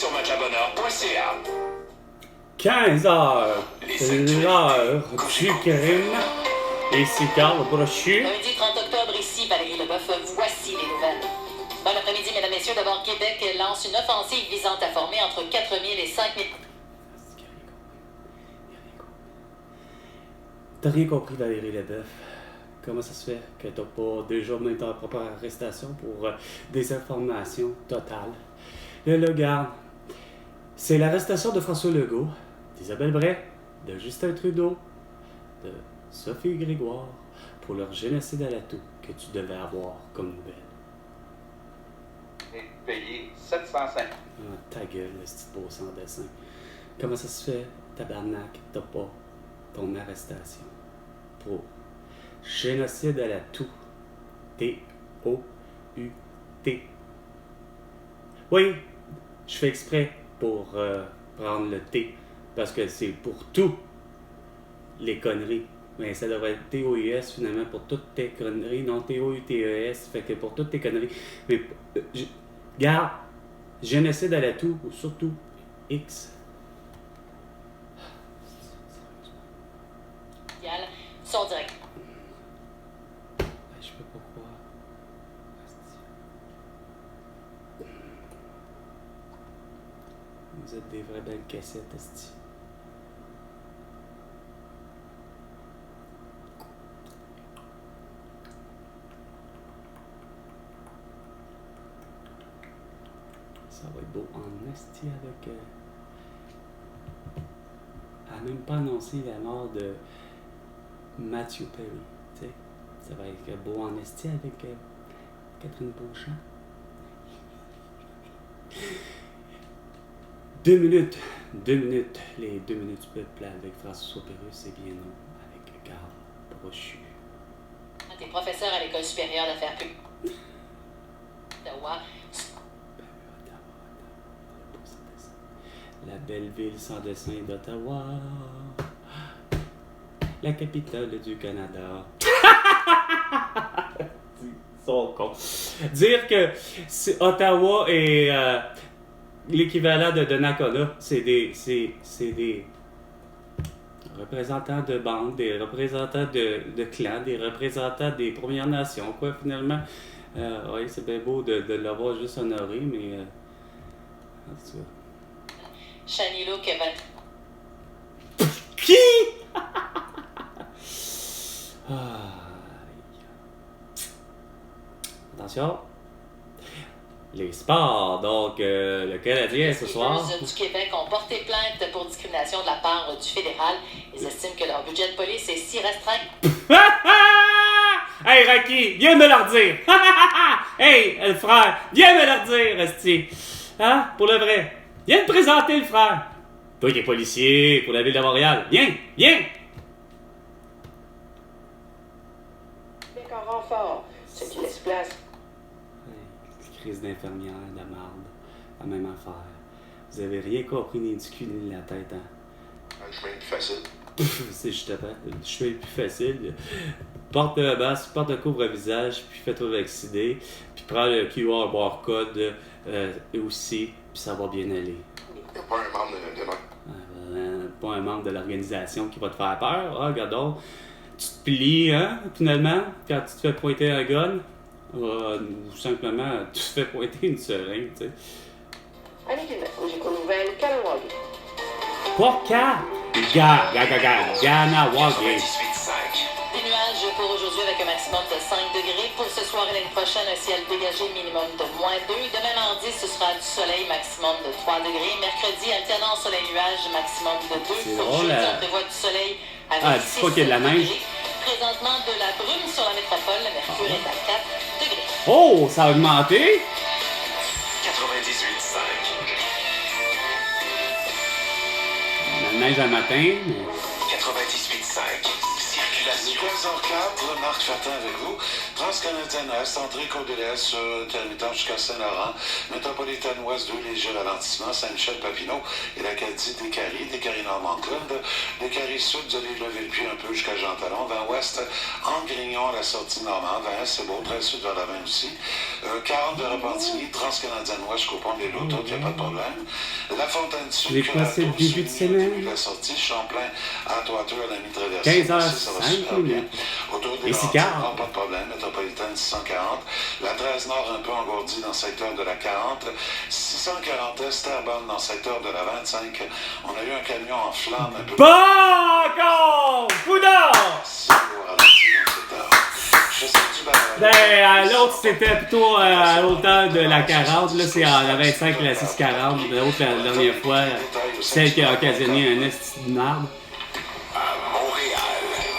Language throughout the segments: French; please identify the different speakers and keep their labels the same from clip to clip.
Speaker 1: Sur matelasbonheur.ca.
Speaker 2: 15h, l'heure du crime. Ici Carl Brochu.
Speaker 3: Lundi 30 octobre, ici Valérie Leboeuf, voici les nouvelles. Bon après-midi, mesdames, messieurs. D'abord, Québec lance une offensive visant à former entre 4 000 et 5 000...
Speaker 2: T'as rien compris, Valérie Leboeuf. Comment ça se fait que t'as pas déjà mené ta propre arrestation pour désinformation totale? Là, garde. C'est l'arrestation de François Legault, d'Isabelle Bray, de Justin Trudeau, de Sophie Grégoire pour leur génocide à la toux que tu devais avoir comme nouvelle.
Speaker 4: Et payé 705.
Speaker 2: Ah, ta gueule, le petit beau sans dessin. Comment ça se fait, tabarnak, t'as pas ton arrestation pour génocide à la toux? T-O-U-T. Oui, je fais exprès pour prendre le T, parce que c'est pour tout les conneries. Mais ça devrait être T-O-U-S finalement pour toutes tes conneries, non T-O-U-T-E-S, fait que pour toutes tes conneries. Mais, garde, génocide à la toux, ou surtout X.
Speaker 3: Son direct.
Speaker 2: Je peux pas croire. Vous êtes des vraies belles cassettes, esti. Ça va être beau en esti avec... Elle n'a même pas annoncé la mort de Matthew Perry, tu sais. Ça va être beau en esti avec Catherine Beauchamp. 2 minutes. Les 2 minutes du peuple avec François Pérusse et bien non avec Carl Brochu.
Speaker 3: T'es professeur à l'École supérieure d'affaires publiques d'Ottawa.
Speaker 2: La belle ville sans dessin d'Ottawa. La capitale du Canada. Ils sont cons. Dire que Ottawa est l'équivalent de Donnacona, c'est des représentants de bandes, des représentants de clans, des représentants des Premières Nations, quoi, finalement. Oui, c'est bien beau de l'avoir juste honoré, mais... en tout cas.
Speaker 3: Chanilo Kevin.
Speaker 2: Qui? Attention. Les sports. Donc, le Canadien ce soir.
Speaker 3: Les du Québec ont porté plainte pour discrimination de la part du fédéral. Ils estiment que leur budget de police est si restreint.
Speaker 2: Hey, Rocky, viens me leur dire. Hey, le frère, viens me leur dire, esti. Hein? Pour le vrai. Viens te présenter, le frère. Toi qui es policier pour la ville de Montréal. Viens.
Speaker 5: Avec un renfort, ce qui laisse place.
Speaker 2: Crise d'infirmière, de marde, la même affaire. Vous avez rien compris ni du cul ni de la tête, hein?
Speaker 1: Un chemin plus facile.
Speaker 2: C'est justement le chemin le plus facile. Porte le masque, porte le couvre-visage, puis fais-toi vacciner, puis prends le QR barcode aussi, puis ça va bien aller.
Speaker 1: T'as pas un membre de
Speaker 2: Pas un membre de l'organisation qui va te faire peur. Ah, regarde donc, tu te plies, hein, finalement, quand tu te fais pointer un gun. Ou simplement, tu te fais pointer une seringue, tu sais.
Speaker 5: Avec une Cogeco nouvelle, Kanawagi.
Speaker 2: Pas qu'à Ganawagi.
Speaker 3: Des nuages pour aujourd'hui avec un maximum de 5 degrés. Pour ce soir et l'année prochaine, un ciel dégagé minimum de -2. Demain mardi, ce sera du soleil maximum de 3 degrés. Mercredi, alternance soleil-nuage maximum de 2.
Speaker 2: C'est
Speaker 3: Pour
Speaker 2: drôle,
Speaker 3: jeudi, on prévoit du soleil avec
Speaker 2: dis
Speaker 3: 6
Speaker 2: pas qu'il y a de la neige.
Speaker 3: degrés. Présentement, de la brume sur la métropole. Le mercure est à 4 degrés.
Speaker 2: Oh, ça a augmenté.
Speaker 1: 98.5.
Speaker 2: La neige un matin. Mais...
Speaker 1: 98.5. Circulation
Speaker 6: 15h04, Marc Fertin avec vous. Transcanadienne Est, entrée Côte de l'Est, terminant jusqu'à Saint-Laurent. Métropolitaine Ouest, 2 légers ralentissements. Saint-Michel-Papineau et l'Acadie Descaries Normand-Claude. Descaries Sud, vous allez lever le pied un peu jusqu'à Jean-Talon. Vers Ouest, Angrignon, la sortie Normande. Vers Est, c'est beau, très sud vers la Vin aussi. 40 de Repentigny, Transcanadienne Ouest jusqu'au pont des Lots, il n'y a pas de problème. La Fontaine Sud,
Speaker 2: J'ai passé le début de semaine.
Speaker 6: La sortie Champlain, Atwater, la mi-traversée.
Speaker 2: 15h05.
Speaker 6: Autour des
Speaker 2: Et Sicard.
Speaker 6: pas de problème. Métropolitaine 640. La 13 Nord un peu engourdie dans le secteur de la 40. 640 Est, Terrebonne dans le secteur de la 25. On a eu un camion en flamme un peu.
Speaker 2: Bon, encore! Coudard!
Speaker 6: Si, au ralenti dans cette heure. Je sais que tu vas.
Speaker 2: Ben, l'autre, c'était plutôt à l'auteur de la 40. Là, c'est à la 25 et la 640. L'autre, la dernière fois, celle qui a occasionné un esti de marde.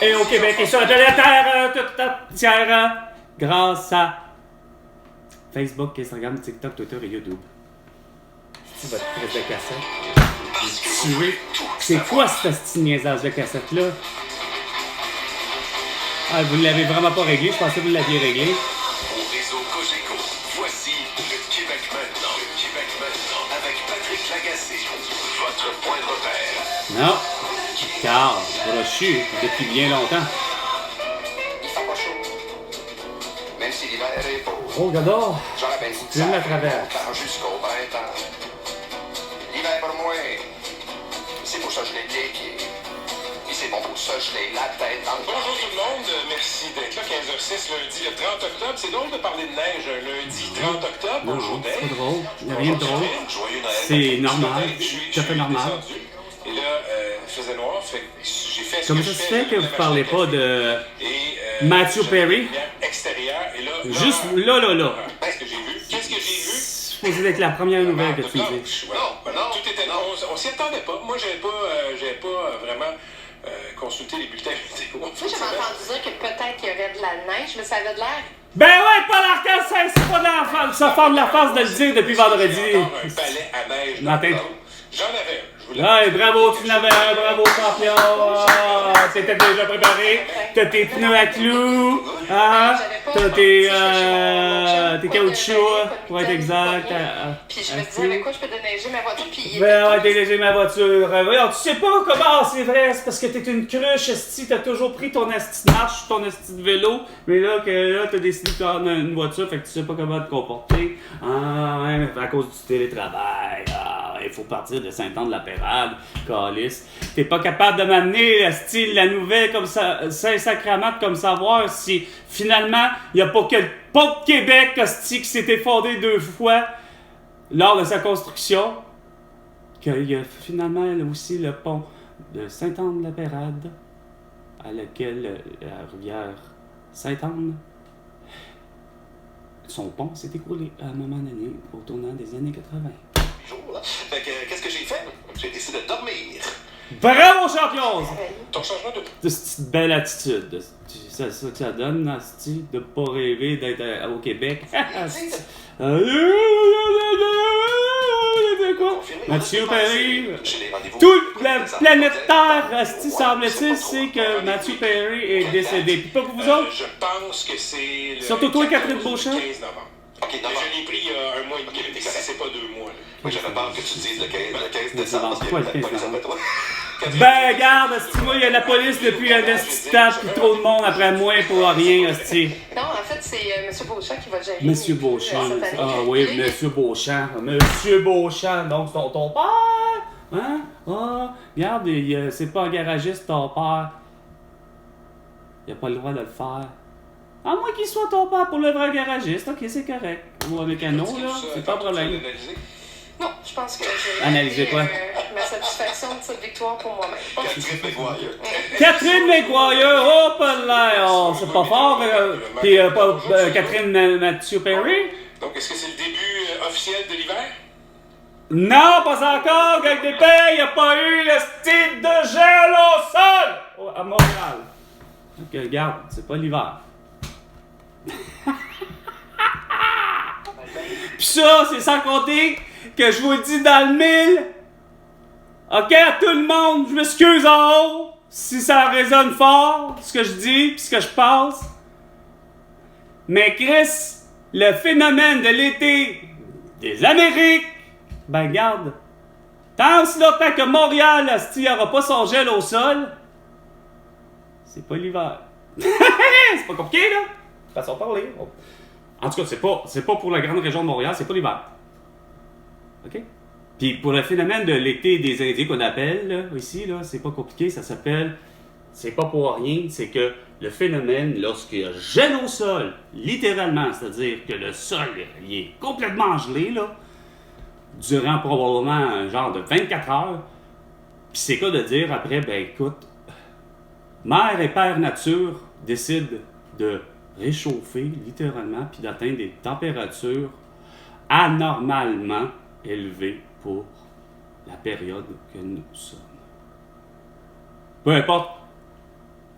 Speaker 2: Et au Québec et sur la terre toute entière grâce à Facebook, Instagram, TikTok, Twitter et YouTube. C'est votre prise de cassette. Tué. C'est quoi ce petit niaisage de cassette-là? Ah, vous ne l'avez vraiment pas réglé, je pensais que vous l'aviez réglé.
Speaker 1: Au réseau Cogeco, voici le Québec maintenant. Le Québec maintenant avec Patrick Lagacé. Votre point de repère.
Speaker 2: Non. Car, brochu depuis bien longtemps.
Speaker 1: Il fait pas chaud. Même si l'hiver est beau.
Speaker 2: Oh, Godard.
Speaker 1: J'aurais bien dit
Speaker 2: Tu viens de la traverse.
Speaker 1: jusqu'au printemps. L'hiver pour moi, c'est pour ça que je l'ai les pieds. Puis c'est bon pour ça que je l'ai la tête dans le
Speaker 7: Bonjour tout le monde, merci d'être là, 15h06 lundi le 30 octobre. C'est drôle de parler de neige un lundi 30 octobre.
Speaker 2: Non,
Speaker 7: Bonjour
Speaker 2: c'est
Speaker 7: Dave.
Speaker 2: pas drôle. Il n'y a rien de drôle.
Speaker 6: Joyeux Noël.
Speaker 2: C'est normal.
Speaker 7: Je suis
Speaker 2: Tout à fait normal.
Speaker 7: descendu, et là, il faisait noir, fait que j'ai fait ce
Speaker 2: Comment
Speaker 7: que
Speaker 2: ça
Speaker 7: je
Speaker 2: se
Speaker 7: fais,
Speaker 2: fait
Speaker 7: j'ai
Speaker 2: que
Speaker 7: mis
Speaker 2: vous
Speaker 7: la
Speaker 2: parlez
Speaker 7: machine
Speaker 2: pas
Speaker 7: à café.
Speaker 2: de
Speaker 7: Et,
Speaker 2: Matthew
Speaker 7: j'avais
Speaker 2: Perry?
Speaker 7: une lumière extérieure, et là,
Speaker 2: Juste là.
Speaker 7: Qu'est-ce que j'ai vu? Qu'est-ce que j'ai vu?
Speaker 2: Supposé d'être la première nouvelle que tu me dis.
Speaker 7: Non, tout était on s'y attendait pas. Moi, j'avais pas vraiment consulté les bulletins météo.
Speaker 8: Moi, j'avais entendu dire que peut-être qu'il y aurait de la neige, mais ça avait de l'air.
Speaker 2: Ben ouais, pas l'arc-en-ciel, c'est pas de la face, ça forme la face de le dire depuis vendredi.
Speaker 7: J'ai encore un palais à neige dans
Speaker 2: Matin.
Speaker 7: le ventre. J'en avais un. Je vous
Speaker 2: Ouais, bravo, tu n'avais un, bravo champion. Ah, t'étais déjà préparé. T'as tes pneus à clous, hein? T'as tes caoutchoucs, pour être exact.
Speaker 8: Puis je me disais, avec quoi je peux déneiger ma voiture? Puis
Speaker 2: Ben ouais, déneiger ma voiture. Voyons, tu sais pas comment, c'est vrai, c'est parce que t'es une cruche, esti, t'as toujours pris ton esti de marche, ton esti de vélo, mais là, t'as décidé de prendre une voiture, fait que tu sais pas comment te comporter. Ah, ouais, mais à cause du télétravail, ah, il faut partir de Saint-Anne-de-la-Pérade, calice. T'es pas capable de m'amener, esti, la nouvelle comme ça, Saint-Sacrament, comme savoir si, finalement, y a pas que le pont de Québec, esti, qui s'est effondré 2 fois lors de sa construction, qu'il y a finalement aussi le pont de Saint-Anne-de-la-Pérade, à laquelle la rivière Sainte-Anne, son pont s'est écoulé à un moment donné, au tournant des années 80.
Speaker 1: Fait que, qu'est-ce que j'ai fait? J'ai décidé de dormir.
Speaker 2: Bravo, champion!
Speaker 7: Ton changement de...
Speaker 2: De cette belle attitude. C'est ça que ça donne, asti, de pas rêver d'être au Québec. Mathieu Perry. Toute la planète Terre, asti, semble-t-il, c'est que Matthew Perry est décédé. Puis pas pour vous autres?
Speaker 7: Je pense que c'est le...
Speaker 2: Surtout toi, Catherine
Speaker 7: 15
Speaker 2: Beauchamp?
Speaker 7: novembre.
Speaker 1: Ok,
Speaker 7: Mais
Speaker 1: d'abord.
Speaker 7: je l'ai pris il y a un mois et demi, mais c'est pas 2 mois. Là.
Speaker 1: Moi, j'avais peur que tu dises le 15 décembre. Parce
Speaker 2: Quoi, le
Speaker 1: que
Speaker 2: 15
Speaker 1: pas les
Speaker 2: décembre?
Speaker 1: appels, toi.
Speaker 2: Ben, regarde, asti, moi, il y a la police depuis un esti de temps, puis trop de monde après moi pour rien, asti.
Speaker 8: Non, en fait, c'est M. Beauchamp qui va gérer.
Speaker 2: Monsieur
Speaker 8: les prix,
Speaker 2: Beauchamp.
Speaker 8: cette année.
Speaker 2: Ah oui,
Speaker 8: Puis là,
Speaker 2: Monsieur Beauchamp. Monsieur Beauchamp, donc c'est ton père. Hein? Ah, regarde, c'est pas un garagiste, ton père. Il a pas le droit de le faire. À moins qu'il soit ton père pour le vrai garagiste, ok, c'est correct. Ou avec un autre, là, c'est pas un problème.
Speaker 8: Non, je pense que j'ai
Speaker 2: Analysez quoi?
Speaker 8: ma satisfaction de cette victoire pour moi-même.
Speaker 1: Catherine McGuire.
Speaker 2: Catherine McGuire, oh, pas là, oh, c'est pas fort. Puis pas Catherine Matthew Perry.
Speaker 7: Donc, est-ce que c'est le début officiel de l'hiver?
Speaker 2: Non, pas encore, avec des pays, il n'y a pas eu le style de gel au sol à Montréal. Ok, regarde, c'est pas l'hiver. Pis ça, c'est sans compter que je vous le dis dans le mille. Ok, à tout le monde, je m'excuse en haut. si ça résonne fort, ce que je dis, puis ce que je pense. Mais Chris, le phénomène de l'été des Amériques, ben garde, tant que Montréal, il n'y aura pas son gel au sol, c'est pas l'hiver. C'est pas compliqué, là. Façon de parler. En tout cas, c'est pas pour la grande région de Montréal, c'est pas l'hiver. OK? Puis pour le phénomène de l'été des Indiens qu'on appelle, là, ici, là, c'est pas compliqué, ça s'appelle, c'est pas pour rien, c'est que le phénomène, lorsqu'il y a gel au sol, littéralement, c'est-à-dire que le sol, il est complètement gelé, là, durant probablement un genre de 24 heures, puis c'est quoi de dire après, ben écoute, Mère et Père Nature décident de réchauffer, littéralement, puis d'atteindre des températures anormalement élevées pour la période que nous sommes. Peu importe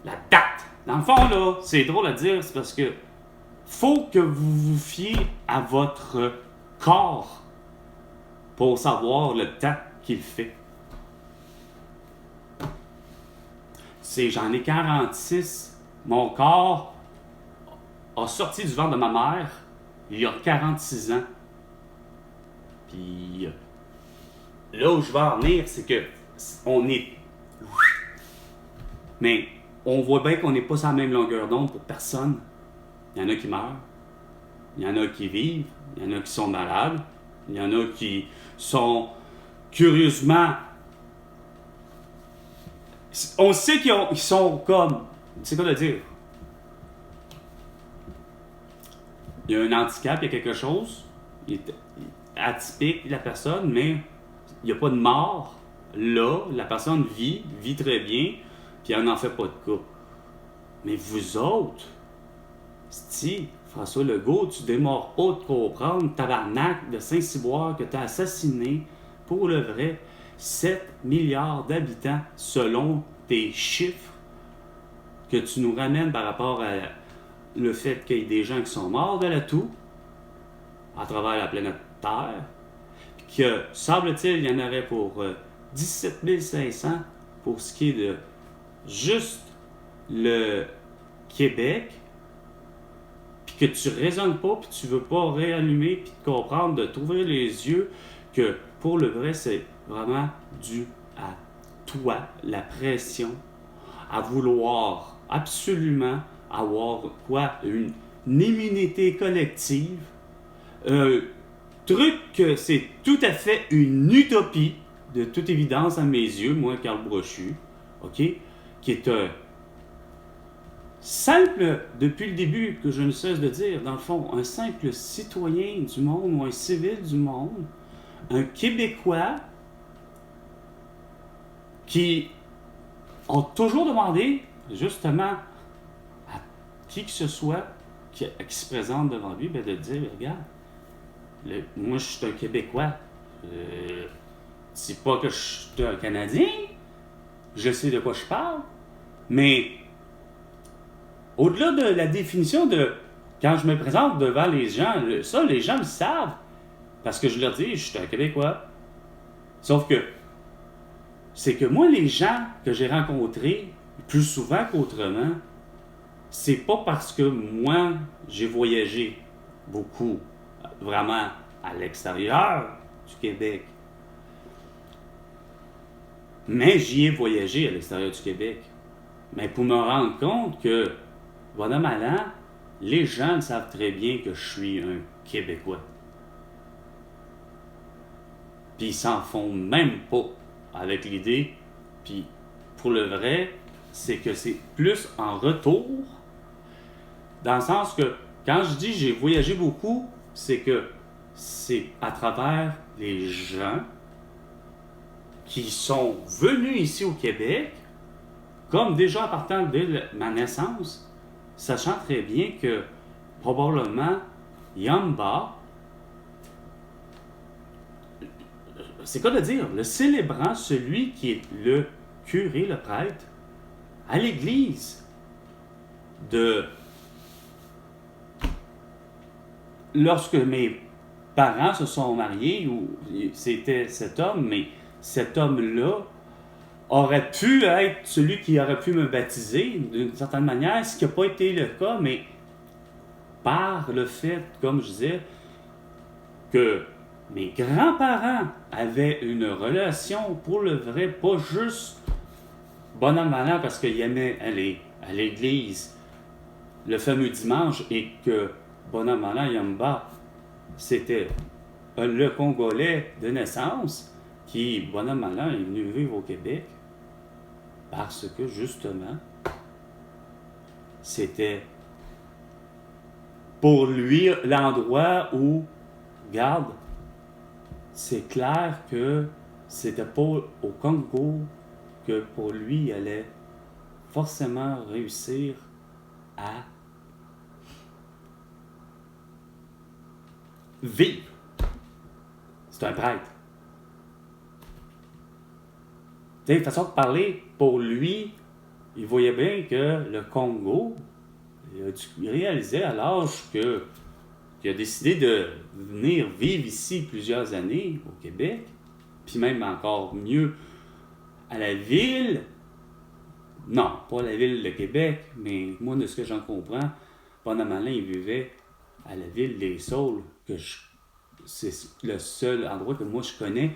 Speaker 2: la date. Dans le fond, là, c'est drôle à dire, c'est parce que faut que vous vous fiez à votre corps pour savoir le temps qu'il fait. J'en ai 46. Mon corps a sorti du ventre de ma mère il y a 46 ans. Puis là où je vais en venir, c'est que on est... Mais on voit bien qu'on n'est pas sur la même longueur d'onde pour personne. Il y en a qui meurent. Il y en a qui vivent. Il y en a qui sont malades. Il y en a qui sont curieusement... On sait qu'ils sont comme... C'est quoi de dire? Il y a un handicap, il y a quelque chose. Il est atypique, la personne, mais il n'y a pas de mort. Là, la personne vit très bien, puis elle n'en fait pas de cas. Mais vous autres, si François Legault, tu démords pas de comprendre, tabarnak de Saint-Cyboire, que tu as assassiné, pour le vrai, 7 milliards d'habitants selon tes chiffres que tu nous ramènes par rapport à le fait qu'il y ait des gens qui sont morts de la toux à travers la planète Terre, puis que, semble-t-il, il y en aurait pour 17 500 pour ce qui est de juste le Québec, puis que tu raisonnes pas, puis tu veux pas réallumer, puis de comprendre, de t'ouvrir les yeux, que pour le vrai, c'est vraiment dû à toi, la pression, à vouloir absolument avoir une immunité collective, truc que c'est tout à fait une utopie, de toute évidence à mes yeux, moi, Carl Brochu, OK, qui est un simple, depuis le début, que je ne cesse de dire, dans le fond, un simple citoyen du monde ou un civil du monde, un Québécois qui ont toujours demandé, justement, à qui que ce soit qui se présente devant lui, ben de dire, regarde, moi je suis un Québécois, c'est pas que je suis un Canadien, je sais de quoi je parle, mais au-delà de la définition de quand je me présente devant les gens, ça les gens le savent, parce que je leur dis, je suis un Québécois. Sauf que c'est que moi, les gens que j'ai rencontrés, plus souvent qu'autrement, c'est pas parce que moi, j'ai voyagé beaucoup, vraiment à l'extérieur du Québec. Mais j'y ai voyagé à l'extérieur du Québec. Mais pour me rendre compte que, bon an, mal an, les gens savent très bien que je suis un Québécois. Puis ils s'en font même pas avec l'idée. Puis pour le vrai, c'est que c'est plus en retour, dans le sens que quand je dis j'ai voyagé beaucoup, c'est que c'est à travers les gens qui sont venus ici au Québec, comme déjà en partant dès ma naissance, sachant très bien que probablement Yamba, c'est quoi de dire, le célébrant, celui qui est le curé, le prêtre, à l'église de... Lorsque mes parents se sont mariés, ou c'était cet homme, mais cet homme-là aurait pu être celui qui aurait pu me baptiser d'une certaine manière, ce qui n'a pas été le cas, mais par le fait, comme je disais, que mes grands-parents avaient une relation pour le vrai, pas juste bonhomme malin parce qu'ils aimaient aller à l'église le fameux dimanche et que bonhomme malin Yamba, c'était le Congolais de naissance qui, bonhomme malin, est venu vivre au Québec parce que justement, c'était pour lui l'endroit où, regarde, c'est clair que c'était pas au Congo que pour lui, il allait forcément réussir à vivre. C'est un prêtre. Tu sais, façon de parler, pour lui, il voyait bien que le Congo, il réalisait à l'âge qu'il a décidé de venir vivre ici plusieurs années au Québec, puis même encore mieux à la ville. Non, pas la ville de Québec, mais moi, de ce que j'en comprends, pendant Malin, il vivait à la ville des Saules, c'est le seul endroit que moi je connais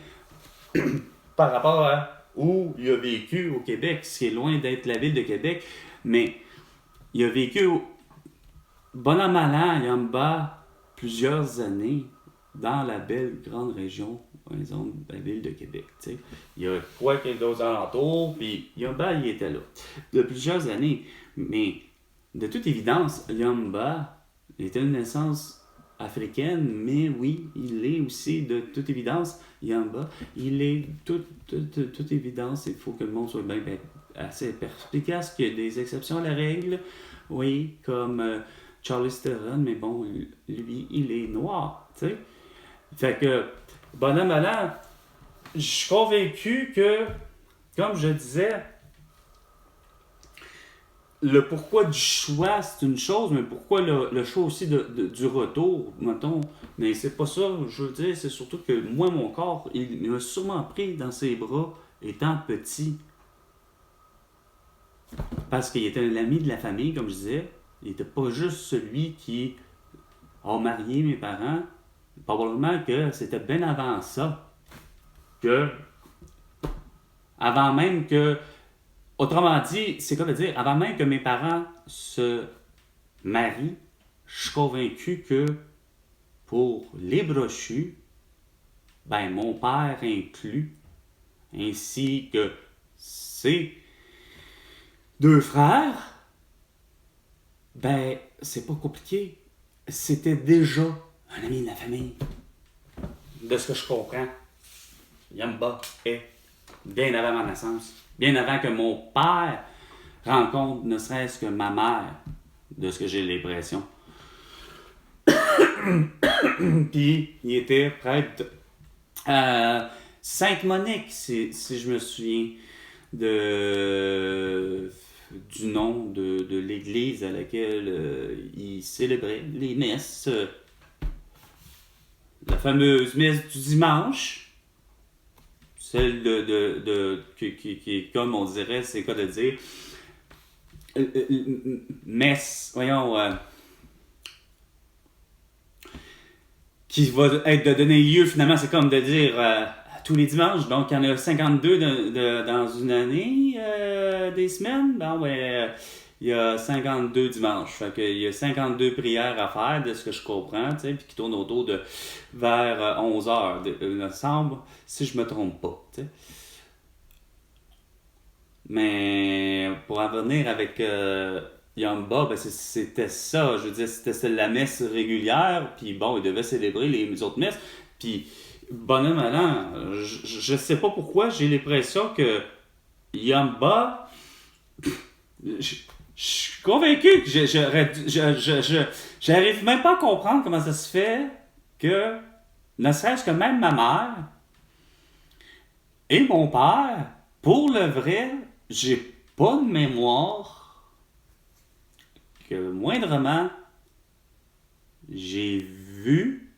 Speaker 2: par rapport à où il a vécu au Québec, ce qui est loin d'être la ville de Québec, mais il a vécu Bonhomme-Malin, Yamba, plusieurs années dans la belle grande région, par exemple, de la ville de Québec. T'sais. Il y a quoi qu'il y a d'autres alentours, puis Yamba, il était là. De plusieurs années. Mais de toute évidence, Yamba était une naissance africaine, mais oui, il est aussi, de toute évidence, Yamba, il est toute évidence, il faut que le monde soit bien assez perspicace, qu'il y a des exceptions à la règle, oui, comme Charlie Theron, mais bon, lui, il est noir, tu sais. Fait que, bonhomme malin, je suis convaincu que, comme je disais, le pourquoi du choix, c'est une chose, mais pourquoi le choix aussi du retour, mettons, mais c'est pas ça, je veux dire, c'est surtout que moi, mon corps, il m'a sûrement pris dans ses bras étant petit. Parce qu'il était un ami de la famille, comme je disais. Il n'était pas juste celui qui a marié mes parents. Probablement que c'était bien avant ça. Que, avant même que, autrement dit, c'est quoi de dire, avant même que mes parents se marient, je suis convaincu que pour les brochus, ben mon père inclus, ainsi que ses deux frères, ben c'est pas compliqué. C'était déjà un ami de la famille. De ce que je comprends, Yamba est bien avant ma naissance. Bien avant que mon père rencontre ne serait-ce que ma mère, de ce que j'ai l'impression. Puis, il était prêtre à Sainte-Monique, si je me souviens du nom de l'église à laquelle il célébrait les messes. La fameuse messe du dimanche. Celle qui comme on dirait, c'est quoi de dire, messe, voyons, qui va être de donner lieu, finalement, c'est comme de dire tous les dimanches, donc il y en a 52 dans une année, des semaines, bon, il y a 52 dimanches, fait qu'il y a 52 prières à faire, de ce que je comprends, tu sais, puis qui tournent autour de vers 11h, il me semble, si je me trompe pas, tu sais. Mais pour en venir avec Yamba, ben c'était ça, je veux dire, c'était la messe régulière, puis bon, il devait célébrer les autres messes, puis bonhomme allant, je sais pas pourquoi, j'ai l'impression que Yamba, je suis convaincu que j'arrive même pas à comprendre comment ça se fait que, ne serait-ce que même ma mère et mon père, pour le vrai, j'ai pas de mémoire que moindrement j'ai vu,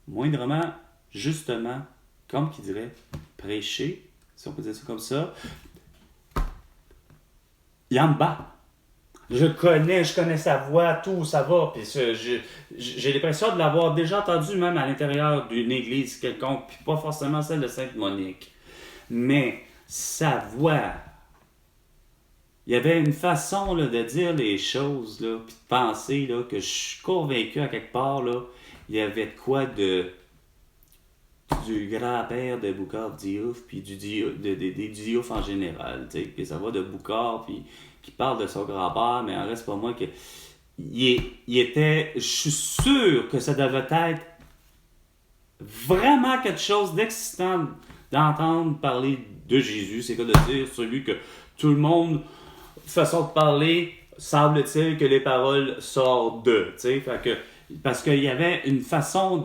Speaker 2: moindrement, justement, comme qui dirait, prêcher si on peut dire ça comme ça. Yamba. Je connais sa voix, tout, ça va. Puis j'ai l'impression de l'avoir déjà entendu même à l'intérieur d'une église quelconque, puis pas forcément celle de Sainte-Monique. Mais sa voix, il y avait une façon là, de dire les choses, là, puis de penser là, que je suis convaincu à quelque part, là, il y avait de quoi du grand-père de Boucard Diouf, puis des Diouf en général. T'sais, que ça va de Boucard, puis qui parle de son grand-père, mais en reste pas moi que. Il était. Je suis sûr que ça devait être vraiment quelque chose d'excitant d'entendre parler de Jésus. C'est quoi de dire celui que tout le monde, façon de parler, semble-t-il que les paroles sortent de. Fait que, parce qu'il y avait une façon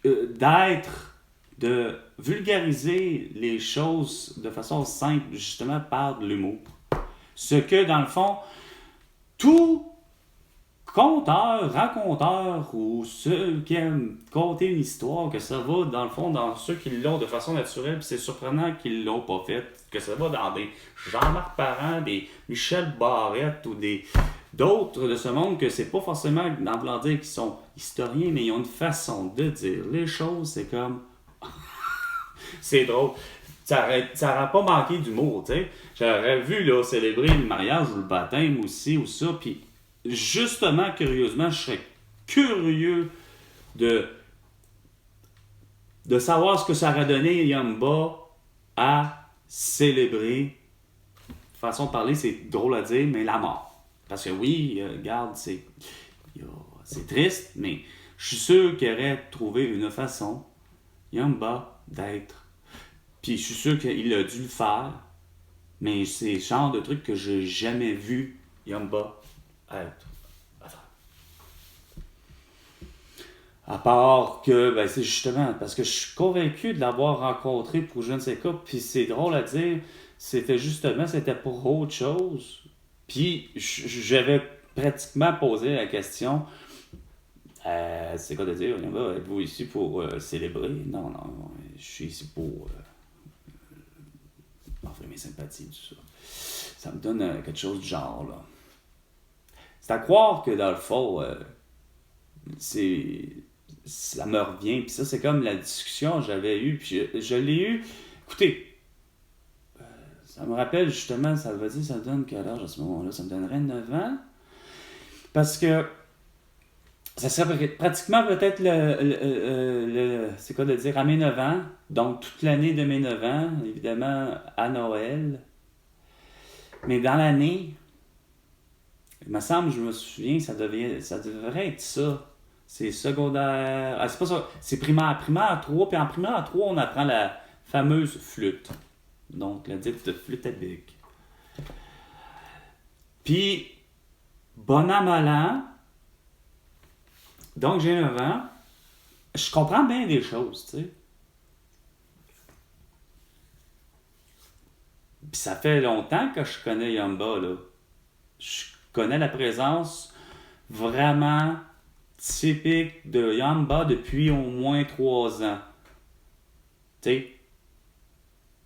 Speaker 2: d'être, de vulgariser les choses de façon simple, justement par de l'humour. Ce que, dans le fond, tout conteur, raconteur ou ceux qui aiment conter une histoire, que ça va, dans le fond, dans ceux qui l'ont de façon naturelle, puis c'est surprenant qu'ils l'ont pas fait, que ça va dans des Jean-Marc Parent, des Michel Barrette ou d'autres de ce monde, que c'est pas forcément dans vouloir dire qu'ils sont historiens, mais ils ont une façon de dire les choses, c'est comme... c'est drôle. Ça n'aurait pas manqué d'humour, tu sais. J'aurais vu là, célébrer le mariage ou le baptême aussi, ou ça, puis justement, curieusement, je serais curieux de savoir ce que ça aurait donné Yamba à célébrer. Façon de parler, c'est drôle à dire, mais la mort. Parce que oui, regarde, c'est triste, mais je suis sûr qu'il aurait trouvé une façon, Yamba, d'être. Puis je suis sûr qu'il a dû le faire, mais c'est le genre de truc que j'ai jamais vu Yamba être. À part que, ben c'est justement, parce que je suis convaincu de l'avoir rencontré pour je ne sais quoi, puis c'est drôle à dire, c'était pour autre chose. Puis j'avais pratiquement posé la question, c'est quoi de dire, Yamba, êtes-vous ici pour célébrer? Non, je suis ici pour... offrir mes sympathies, tout ça. Ça me donne quelque chose du genre, là. C'est à croire que, dans le fond, ça me revient. Puis ça, c'est comme la discussion que j'avais eue. Puis je l'ai eue. Écoutez, ça me rappelle justement, ça veut dire, ça me donne quel âge à ce moment-là? Ça me donnerait 9 ans. Parce que ça serait pratiquement peut-être c'est quoi de dire, à mes 9 ans. Donc, toute l'année de mes 9 ans, évidemment, à Noël. Mais dans l'année, il me semble, je me souviens, ça devrait être ça. C'est secondaire... c'est pas ça. C'est primaire 3. Puis en primaire 3, on apprend la fameuse flûte. Donc, la dite flûte à bec. Puis, bon an, mal an. Donc, j'ai 9 ans. Je comprends bien des choses, tu sais. Puis ça fait longtemps que je connais Yamba, là. Je connais la présence vraiment typique de Yamba depuis au moins 3 ans. Tu sais?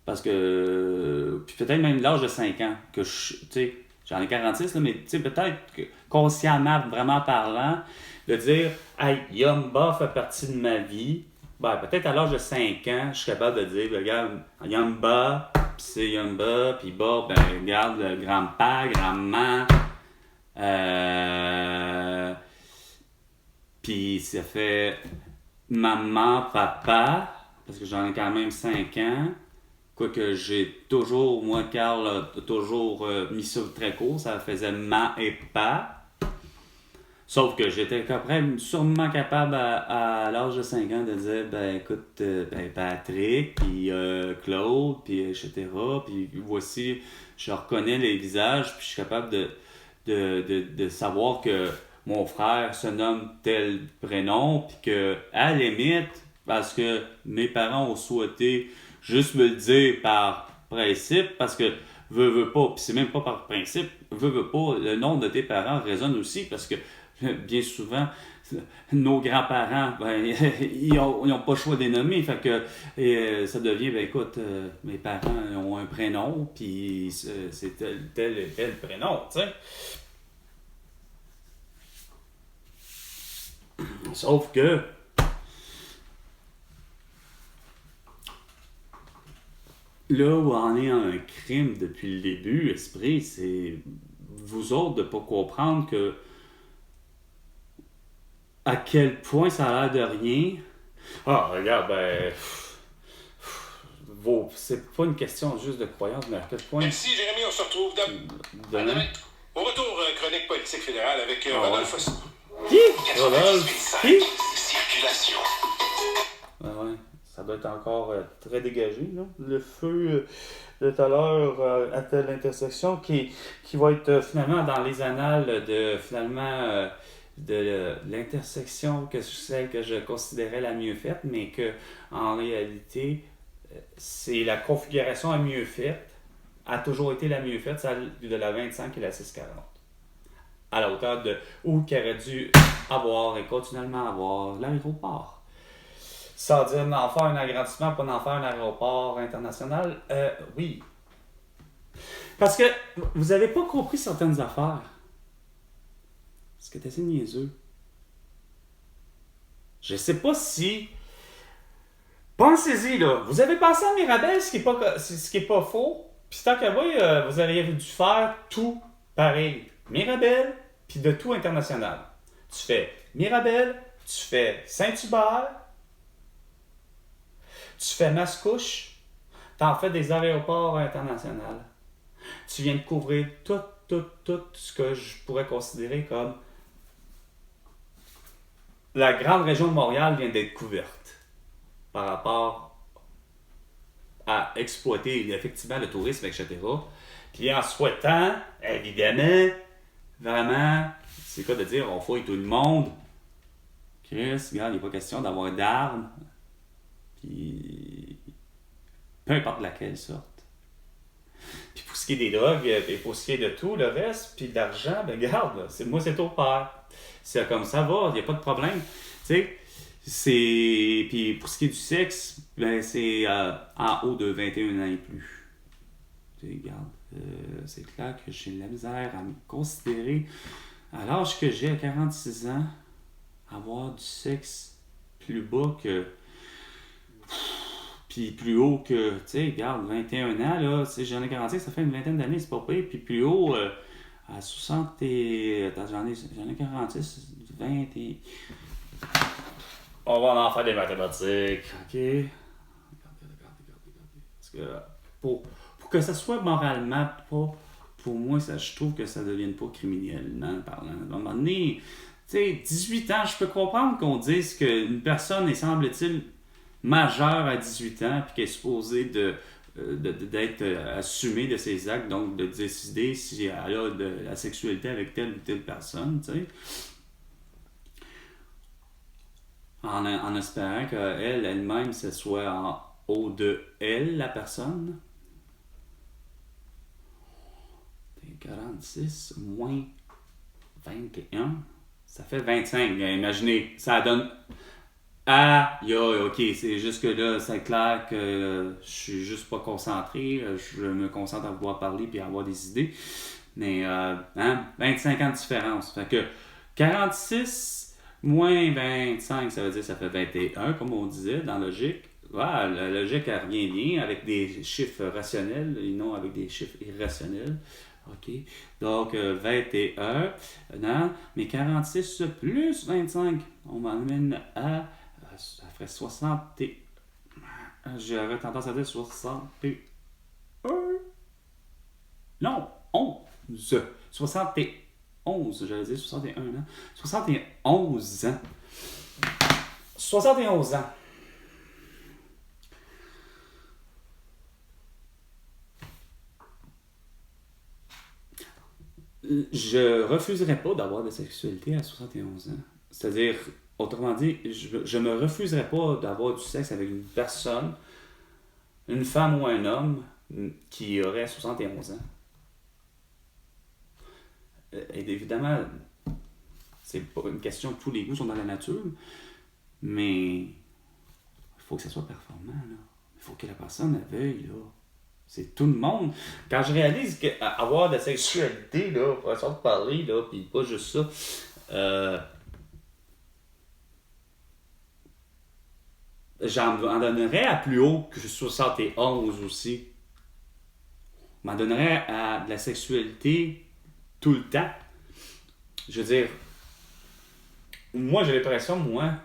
Speaker 2: Parce que... Puis peut-être même l'âge de 5 ans. Que tu sais, j'en ai 46, là, mais tu sais, peut-être que consciemment, vraiment parlant, de dire « Hey, Yamba fait partie de ma vie. » Ben, peut-être à l'âge de 5 ans, je suis capable de dire « Regarde, Yamba, puis c'est Yamba, puis bah, ben, regarde, le grand-père, grand-maman. Puis ça fait maman, papa, parce que j'en ai quand même 5 ans. Quoique j'ai toujours, moi, Carl, a toujours mis ça très court, ça faisait ma et pa. Sauf que j'étais sûrement capable à l'âge de 5 ans de dire, ben écoute, Patrick, puis Claude, puis etc. Puis voici, je reconnais les visages, puis je suis capable de savoir que mon frère se nomme tel prénom, puis que, à la limite, parce que mes parents ont souhaité juste me le dire par principe, parce que veux pas, puis c'est même pas par principe, veux pas, le nom de tes parents résonne aussi, parce que bien souvent, nos grands-parents, ben, ils n'ont pas le choix de les nommer. Fait que ça devient, ben écoute, mes parents ont un prénom, puis c'est tel prénom, tu sais. Sauf que là où en est un crime depuis le début, Esprit, c'est vous autres de ne pas comprendre que à quel point ça a l'air de rien. Ah, regarde, ben. C'est pas une question juste de croyance, mais à quel point.
Speaker 7: Merci, Jérémy, on se retrouve
Speaker 2: Demain.
Speaker 7: Au retour, chronique politique fédérale avec Rodolphe Fossé.
Speaker 2: Qui? Rodolphe? Qui?
Speaker 1: Circulation.
Speaker 2: Ah ouais, ça doit être encore très dégagé, là. Le feu de tout à l'heure à telle intersection qui va être finalement dans les annales de finalement de l'intersection celle que je considérais la mieux faite, mais que en réalité c'est la configuration la mieux faite, a toujours été la mieux faite, celle de la 25 et la 640. À la hauteur de où qu'il aurait dû avoir et continuellement avoir l'aéroport. Sans dire d'en faire un agrandissement, pas d'en faire un aéroport international, oui. Parce que vous n'avez pas compris certaines affaires. Parce que t'es assez niaiseux. Je sais pas si... Pensez-y, là. Vous avez pensé à Mirabel, ce qui est pas faux. Puis tant qu'à vous, vous auriez dû faire tout pareil. Mirabel, puis de tout international. Tu fais Mirabel, tu fais Saint-Hubert, tu fais Mascouche, t'en fais des aéroports internationaux. Tu viens de couvrir tout ce que je pourrais considérer comme la grande région de Montréal vient d'être couverte par rapport à exploiter effectivement le tourisme, etc. Puis en souhaitant, évidemment, vraiment, c'est quoi de dire, on fouille tout le monde. Chris, regarde, il n'est pas question d'avoir d'armes. Puis, peu importe laquelle sorte. Puis pour ce qui est des drogues, et pour ce qui est de tout le reste, puis de l'argent, ben regarde, moi c'est au père. C'est comme ça va, il n'y a pas de problème. Tu sais, puis pour ce qui est du sexe, ben c'est en haut de 21 ans et plus. Tu sais, regarde, c'est clair que j'ai de la misère à me considérer, à l'âge que j'ai, à 46 ans, avoir du sexe plus bas que... Puis plus haut que, tu sais, regarde, 21 ans, là, j'en ai 46, ça fait une vingtaine d'années, c'est pas pire. Puis plus haut, à 60 et... Attends, j'en ai 46, 20 et... On va en faire des mathématiques, OK? Regardez. Parce que pour que ça soit moralement pas... Pour moi, je trouve que ça ne devienne pas criminellement parlant. À un moment donné, tu sais, 18 ans, je peux comprendre qu'on dise qu'une personne est, semble-t-il, majeure à 18 ans, puis qui est supposée d'être assumée de ses actes, donc de décider si elle a de la sexualité avec telle ou telle personne, tu sais. En espérant qu'elle, elle-même, ce soit en haut de elle, la personne. 46 moins 21, ça fait 25. Imaginez, ça donne... ok, c'est juste que là, c'est clair que je suis juste pas concentré. Je me concentre à pouvoir parler puis à avoir des idées. Mais, 25 ans de différence. Fait que 46 moins 25, ça veut dire que ça fait 21, comme on disait dans la logique. La logique, elle revient bien avec des chiffres rationnels et non avec des chiffres irrationnels. OK. Donc, 21, non, mais 46 plus 25, on m'amène à... Ça ferait 60 et... J'aurais tendance à dire 61. Non, 11. 71, j'allais dire 61 ans. 71 ans. 71 ans. Je refuserais pas d'avoir de sexualité à 71 ans. C'est-à-dire, autrement dit, je me refuserais pas d'avoir du sexe avec une personne, une femme ou un homme qui aurait 71 ans. Et évidemment, c'est pas une question que tous les goûts sont dans la nature, mais il faut que ça soit performant, là. Il faut que la personne la veuille, là. C'est tout le monde. Quand je réalise qu'avoir de la sexualité, là, façon de parler, là, puis pas juste ça, j'en donnerais à plus haut que 71 aussi. Je m'en donnerais à de la sexualité tout le temps. Je veux dire, moi j'ai l'impression,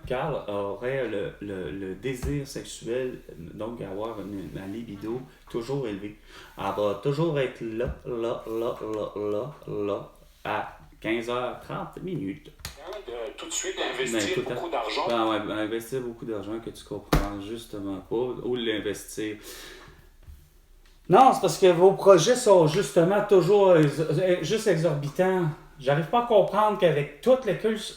Speaker 2: Carl, aurait le désir sexuel, donc avoir un libido toujours élevé. Elle va toujours être là, à 15h30 minutes.
Speaker 7: De tout de suite investir beaucoup d'argent.
Speaker 2: Ben ouais, investir beaucoup d'argent que tu comprends justement pas. Où l'investir? Non, c'est parce que vos projets sont justement toujours juste exorbitants. J'arrive pas à comprendre qu'avec toute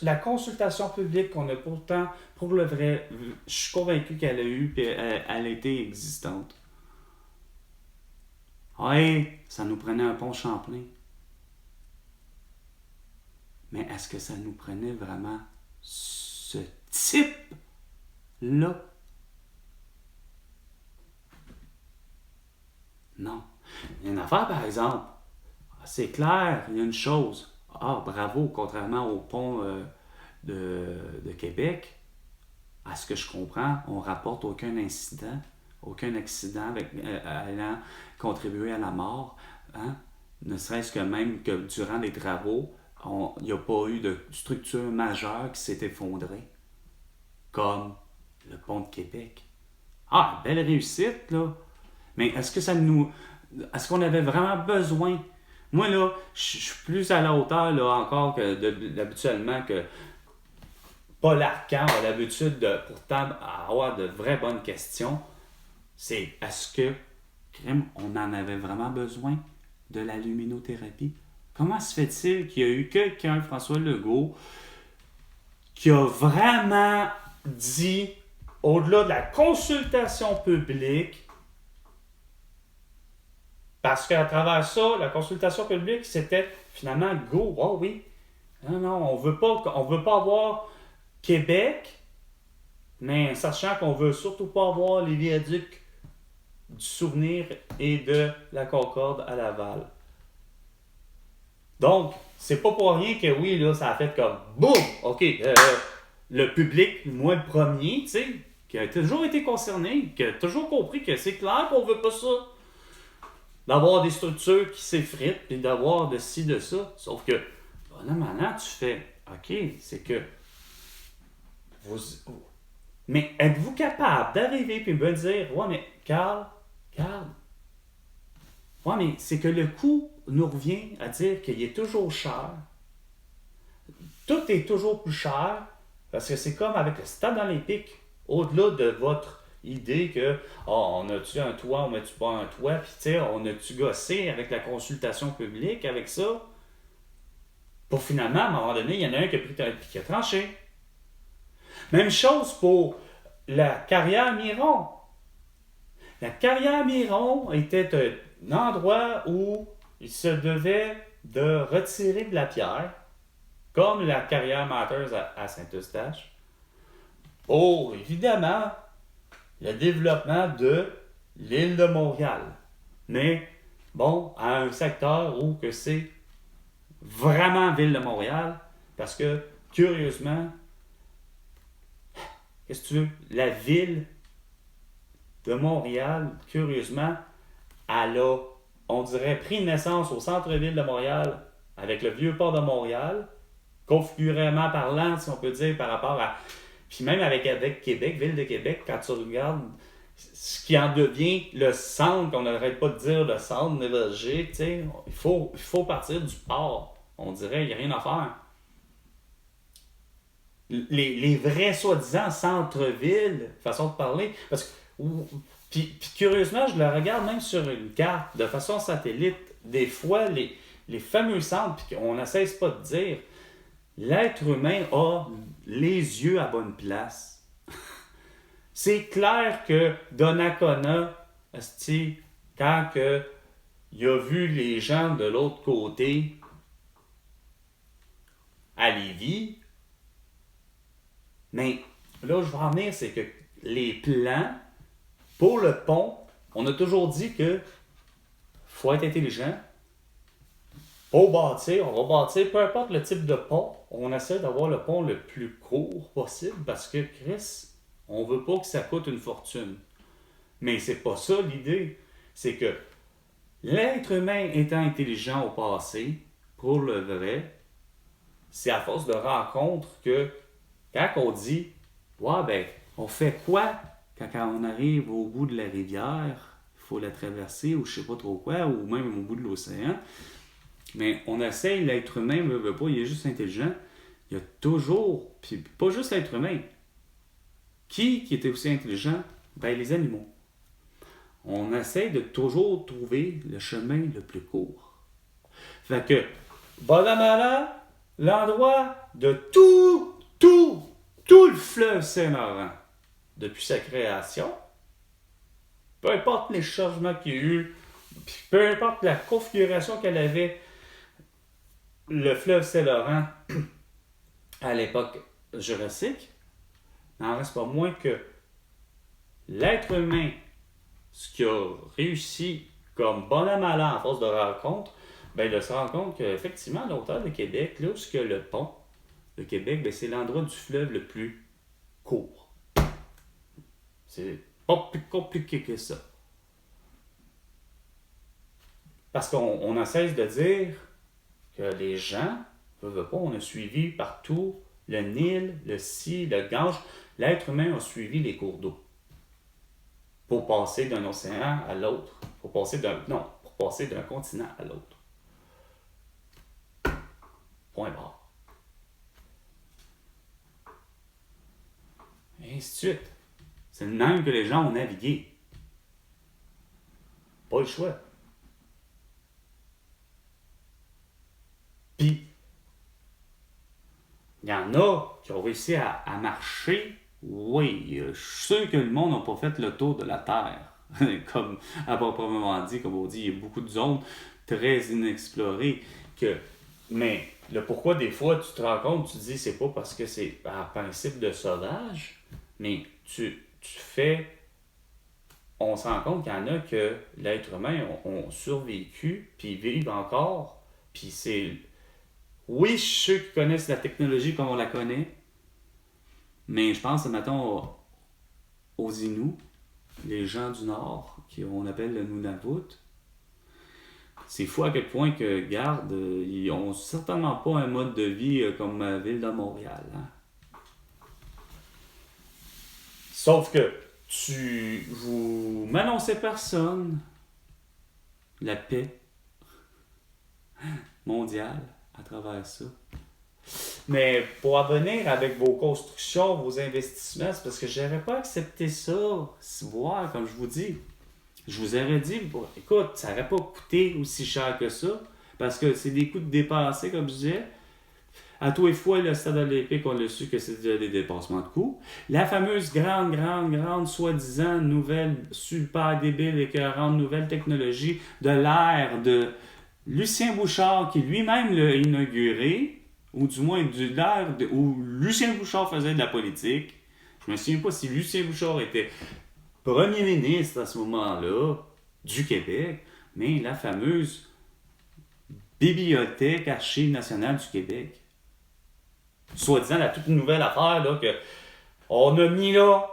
Speaker 2: la consultation publique qu'on a pourtant, pour le vrai, je suis convaincu qu'elle a eu et elle a été existante. Ouais, ça nous prenait un pont Champlain. Mais est-ce que ça nous prenait vraiment ce type-là? Non. Il y a une affaire, par exemple. C'est clair, il y a une chose. Ah, bravo, contrairement au pont de Québec, à ce que je comprends, on rapporte aucun accident allant contribuer à la mort. Hein? Ne serait-ce que même que durant les travaux, il n'y a pas eu de structure majeure qui s'est effondrée, comme le pont de Québec. Ah, belle réussite, là! Mais est-ce qu'on avait vraiment besoin? Moi, là, je suis plus à la hauteur, là, encore que habituellement que Paul Arcand a l'habitude de, pourtant, avoir de vraies bonnes questions. C'est, est-ce que, on en avait vraiment besoin de la luminothérapie? Comment se fait-il qu'il y a eu quelqu'un, François Legault, qui a vraiment dit, au-delà de la consultation publique, parce qu'à travers ça, la consultation publique, c'était finalement go. Oh oui. Non, on veut pas avoir Québec, mais sachant qu'on veut surtout pas avoir les viaducs du Souvenir et de la Concorde à Laval. Donc, c'est pas pour rien que oui, là, ça a fait comme boum! OK, le public, moi le premier, tu sais, qui a toujours été concerné, qui a toujours compris que c'est clair qu'on veut pas ça. D'avoir des structures qui s'effritent, puis d'avoir de ci, de ça. Sauf que, maintenant, tu fais, OK, c'est que mais êtes-vous capable d'arriver et me dire, ouais, mais Carl, ouais, mais c'est que le coût nous revient à dire qu'il est toujours cher. Tout est toujours plus cher, parce que c'est comme avec le stade olympique. Au-delà de votre idée que, on a-tu un toit, on met-tu pas un toit, puis tu sais, on a-tu gossé avec la consultation publique avec ça? Pour finalement, à un moment donné, il y en a un qui a pris qui a tranché. Même chose pour la carrière Miron. La carrière Miron était un endroit où il se devait de retirer de la pierre, comme la carrière Matters à Saint-Eustache, pour, évidemment, le développement de l'île de Montréal. Mais, bon, à un secteur où que c'est vraiment ville de Montréal, parce que, curieusement, qu'est-ce que tu veux? La ville de Montréal, curieusement, elle a, on dirait, pris naissance au centre-ville de Montréal, avec le vieux port de Montréal, configuralement parlant, si on peut dire, par rapport à... Puis même avec Québec, ville de Québec, quand tu regardes ce qui en devient le centre, qu'on n'arrête pas de dire le centre névralgique, tu sais, il faut partir du port. On dirait, il n'y a rien à faire. Les vrais soi-disant centres-villes, façon de parler, parce que, puis curieusement, je le regarde même sur une carte, de façon satellite, des fois, les fameux centres, puis on ne cesse pas de dire, l'être humain a les yeux à bonne place. C'est clair que Donnacona, quand il a vu les gens de l'autre côté, à Lévis, Mais là où je veux en venir, c'est que les plans pour le pont, on a toujours dit que faut être intelligent. Pour bâtir, on va bâtir, peu importe le type de pont, on essaie d'avoir le pont le plus court possible parce que, Chris, on veut pas que ça coûte une fortune. Mais c'est pas ça l'idée. C'est que l'être humain étant intelligent au passé, pour le vrai, c'est à force de rencontres que quand on dit « Ouais, ben, on fait quoi quand on arrive au bout de la rivière, il faut la traverser ou je sais pas trop quoi, ou même au bout de l'océan. » Mais on essaye, l'être humain ne veut pas, il est juste intelligent. Il y a toujours, puis pas juste l'être humain. Qui était aussi intelligent? Ben, les animaux. On essaie de toujours trouver le chemin le plus court. Fait que, Bonamala, l'endroit de tout le fleuve Saint-Laurent, depuis sa création, peu importe les changements qu'il y a eu, puis peu importe la configuration qu'elle avait, le fleuve Saint-Laurent à l'époque jurassique, n'en reste pas moins que l'être humain, ce qui a réussi comme bon an mal an à force de rencontres, ben de se rendre compte qu'effectivement, à la hauteur de Québec, là où il y a le pont de Québec, ben c'est l'endroit du fleuve le plus court. C'est pas plus compliqué que ça. Parce qu'on en cesse de dire que les gens, veulent pas, on a suivi partout le Nil, le Si, le Gange. L'être humain a suivi les cours d'eau pour passer d'un océan à l'autre. Pour passer d'un continent à l'autre. Point barre. Et ainsi de suite. C'est le même que les gens ont navigué. Pas le choix. Puis, il y en a qui ont réussi à marcher. Oui, je suis sûr que le monde n'a pas fait le tour de la Terre. Comme à proprement dit, comme on dit, il y a beaucoup de zones très inexplorées. Mais le pourquoi, des fois, tu te rends compte, tu te dis, c'est pas parce que c'est par principe de sauvage, mais tu fais. On se rend compte qu'il y en a que l'être humain ont survécu, puis vivent encore, puis c'est. Oui, ceux qui connaissent la technologie comme on la connaît, mais je pense, mettons, aux Inuits, les gens du Nord, qu'on appelle le Nunavut. C'est fou à quel point que, garde, ils n'ont certainement pas un mode de vie comme la ville de Montréal. Hein? Sauf que vous m'annoncez personne la paix mondiale à travers ça. Mais pour revenir avec vos constructions, vos investissements, c'est parce que je n'aurais pas accepté ça, voir, comme je vous dis. Je vous aurais dit, écoute, ça n'aurait pas coûté aussi cher que ça, parce que c'est des coûts de dépassés, comme je disais. À tous les fois, le stade olympique, on a su que c'était des dépassements de coûts. La fameuse grande, soi-disant, nouvelle, super débile, écœurante, nouvelle technologie de l'ère de Lucien Bouchard, qui lui-même l'a inauguré, ou du moins de l'ère où Lucien Bouchard faisait de la politique. Je me souviens pas si Lucien Bouchard était premier ministre à ce moment-là du Québec, mais la fameuse Bibliothèque Archives nationales du Québec. Soi-disant la toute nouvelle affaire là, que on a mis là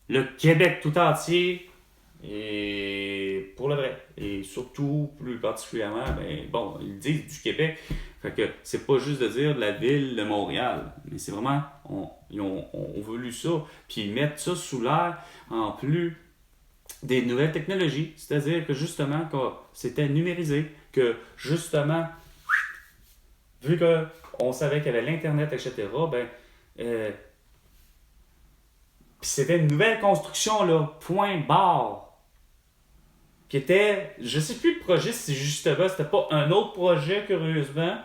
Speaker 2: le Québec tout entier, et pour le vrai, et surtout plus particulièrement, ben bon, ils disent du Québec, fait que c'est pas juste de dire de la ville de Montréal, mais c'est vraiment, ils ont voulu ça, puis ils mettent ça sous l'air en plus des nouvelles technologies, c'est-à-dire que justement, que c'était numérisé, que justement, vu qu'on savait qu'il y avait l'Internet, etc., ben, puis c'était une nouvelle construction, là, point barre, qui était, je sais plus le projet, si justement, c'était pas un autre projet, curieusement,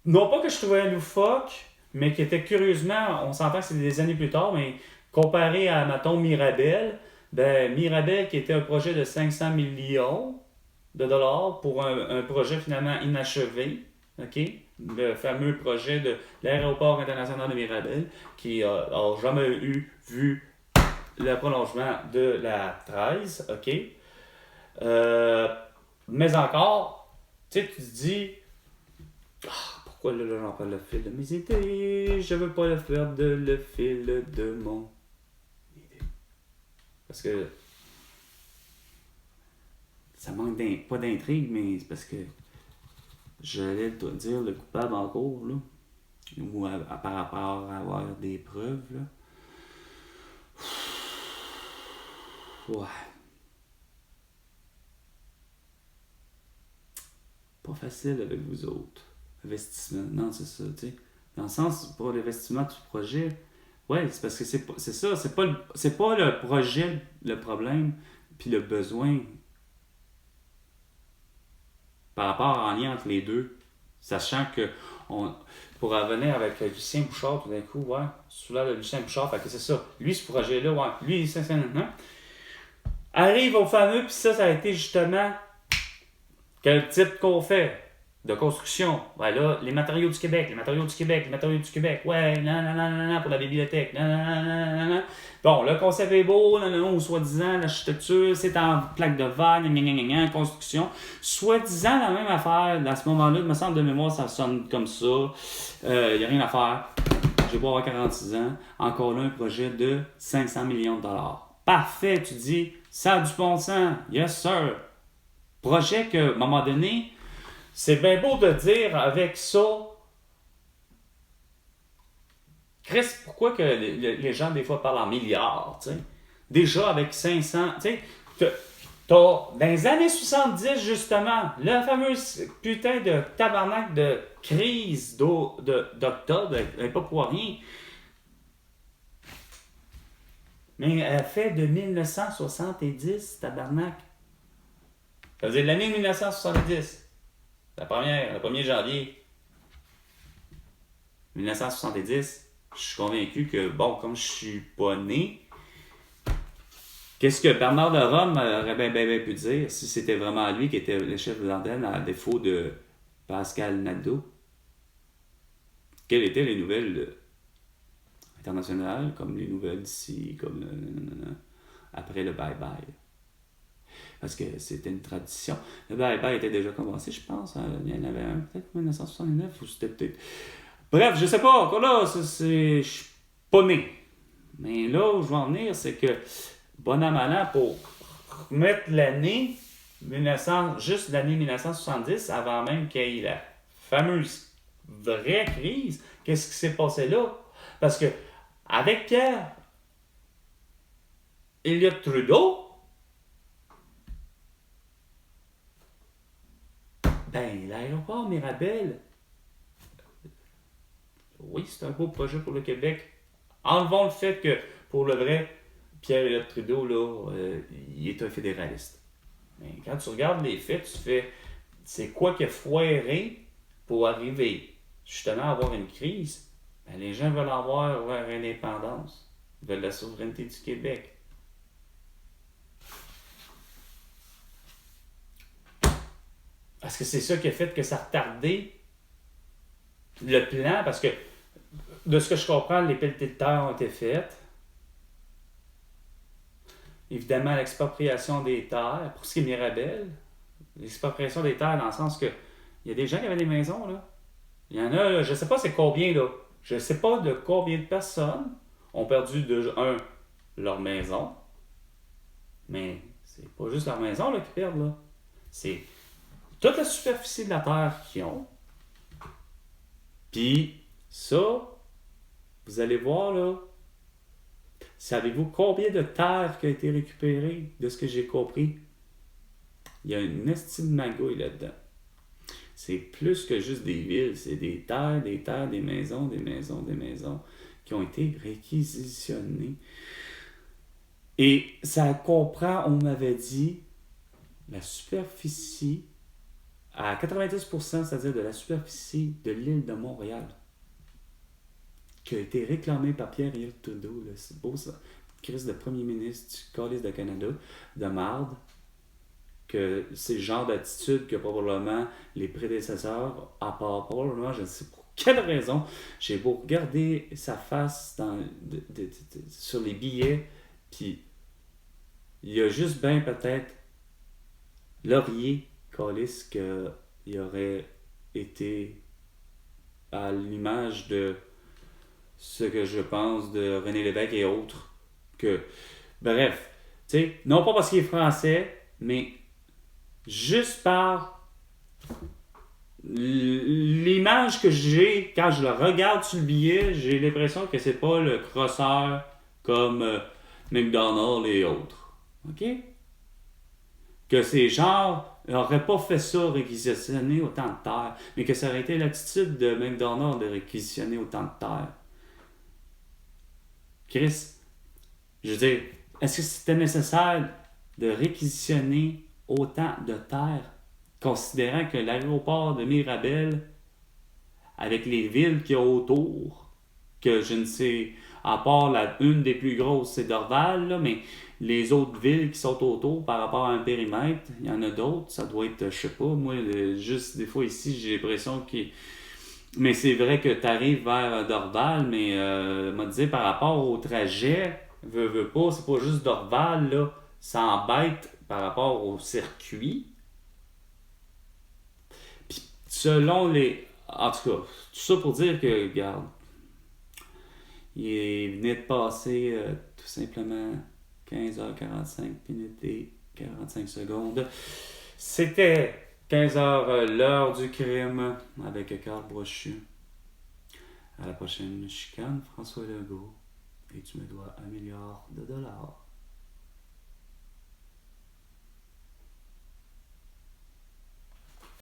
Speaker 2: non pas que je trouvais loufoque, mais qui était curieusement, on s'entend que c'est des années plus tard, mais comparé à, mettons, Mirabel, ben, Mirabel qui était un projet de 500 millions de dollars pour un projet finalement inachevé, OK? Le fameux projet de l'aéroport international de Mirabel, qui n'a jamais vu le prolongement de la 13, OK? Mais encore, tu sais, tu te dis, pourquoi là, j'en parle le fil de mes idées, je veux pas le faire de le fil de mon idée. Parce que ça manque pas d'intrigue, mais c'est parce que j'allais te dire le coupable en cours, là, ou par rapport à avoir des preuves, là. Ouais. Pas facile avec vous autres. Investissement. Non, c'est ça, tu sais. Dans le sens, pour l'investissement du projet, ouais, c'est parce que c'est ça, c'est pas le projet le problème, puis le besoin par rapport en lien entre les deux. Sachant que, pour revenir avec Lucien Bouchard, tout d'un coup, ouais, sous l'air de Lucien Bouchard, fait que c'est ça. Lui, ce projet-là, ouais, lui, c'est arrive au fameux, puis ça a été justement quel type qu'on fait de construction. Ben là, les matériaux du Québec, ouais, non, pour la bibliothèque, non. Bon, le concept est beau, ou soi-disant, l'architecture, c'est en plaque de verre, construction. Soi-disant, la même affaire, à ce moment-là, il me semble de mémoire, ça sonne comme ça. Il n'y a rien à faire. J'ai beau avoir 46 ans. Encore là, un projet de 500 millions de dollars. Parfait, tu dis, ça a du bon sens. Yes, sir. Projet que, à un moment donné, c'est bien beau de dire avec ça, Chris, pourquoi que les gens, des fois, parlent en milliards, tu sais? Déjà, avec 500, tu sais, dans les années 70, justement, la fameuse putain de tabarnak de crise d'octobre, elle n'est pas pour rien. Mais elle fait de 1970, tabarnak. Ça veut dire l'année 1970. Le 1er janvier 1970, je suis convaincu que, bon, comme je suis pas né, qu'est-ce que Bernard de Rome aurait bien pu dire si c'était vraiment lui qui était le chef de l'antenne à défaut de Pascal Nadeau? Quelles étaient les nouvelles internationales, comme les nouvelles d'ici, comme après le bye-bye? Parce que c'était une tradition. Le bye-bye était déjà commencé, je pense. Hein. Il y en avait un, peut-être 1969, ou c'était peut-être... Bref, je sais pas. Encore là, je suis pas né. Mais là où je veux en venir, c'est que, bon an, mal an, pour mettre l'année 1900, juste l'année 1970, avant même qu'il y ait la fameuse vraie crise, qu'est-ce qui s'est passé là? Parce que, avec Pierre Elliott Trudeau, ben, l'aéroport Mirabel, oui, c'est un beau projet pour le Québec. Enlevons le fait que, pour le vrai, Pierre Elliott Trudeau, là, il est un fédéraliste. Mais quand tu regardes les faits, tu fais, c'est quoi qui a foiré pour arriver justement à avoir une crise? Ben, les gens veulent avoir l'indépendance. Ils veulent la souveraineté du Québec. Parce que c'est ça qui a fait que ça a retardé le plan, parce que de ce que je comprends, les pelletés de terre ont été faites. Évidemment, l'expropriation des terres, pour ce qui est Mirabel, l'expropriation des terres dans le sens que il y a des gens qui avaient des maisons, là. Il y en a, là, je ne sais pas c'est combien, là. Je ne sais pas de combien de personnes ont perdu leur maison. Mais c'est pas juste leur maison là, qui perdent, là. C'est toute la superficie de la terre qu'ils ont. Puis ça, vous allez voir, là, savez-vous combien de terre qui a été récupérée, de ce que j'ai compris? Il y a une estime magouille là-dedans. C'est plus que juste des villes, c'est des terres, des maisons qui ont été réquisitionnées. Et ça comprend, on m'avait dit, la superficie à 90%, c'est-à-dire de la superficie de l'île de Montréal, qui a été réclamée par Pierre Elliott Trudeau, c'est beau ça, crise de premier ministre du Calice de Canada, de marde, que c'est le genre d'attitude que probablement les prédécesseurs, à part probablement, je ne sais pour quelle raison, j'ai beau regarder sa face sur les billets, puis il y a juste bien peut-être Laurier, Callis, qu'il aurait été à l'image de ce que je pense de René Lévesque et autres. Bref, tu sais, non pas parce qu'il est français, mais juste par l'image que j'ai quand je le regarde sur le billet, j'ai l'impression que c'est pas le crosseur comme McDonald's et autres. OK? Que ces gens n'auraient pas fait ça, réquisitionner autant de terre, mais que ça aurait été l'attitude de McDonald's de réquisitionner autant de terre. Chris, je veux dire, est-ce que c'était nécessaire de réquisitionner autant de terre, considérant que l'aéroport de Mirabel, avec les villes qu'il y a autour, que je ne sais, à part une des plus grosses, c'est Dorval, là, mais les autres villes qui sont autour par rapport à un périmètre, il y en a d'autres, ça doit être, je sais pas, moi, juste des fois ici, j'ai l'impression qu'il... Mais c'est vrai que tu arrives vers Dorval, mais m'a dit par rapport au trajet, veux pas, c'est pas juste Dorval, là, ça embête par rapport au circuit. Puis selon les... En tout cas, tout ça pour dire que, regarde, il venait de passer tout simplement 15h45 minutes et 45 secondes. C'était 15h, l'heure du crime, avec Carl Brochu. À la prochaine chicane, François Legault. Et tu me dois $1 milliard.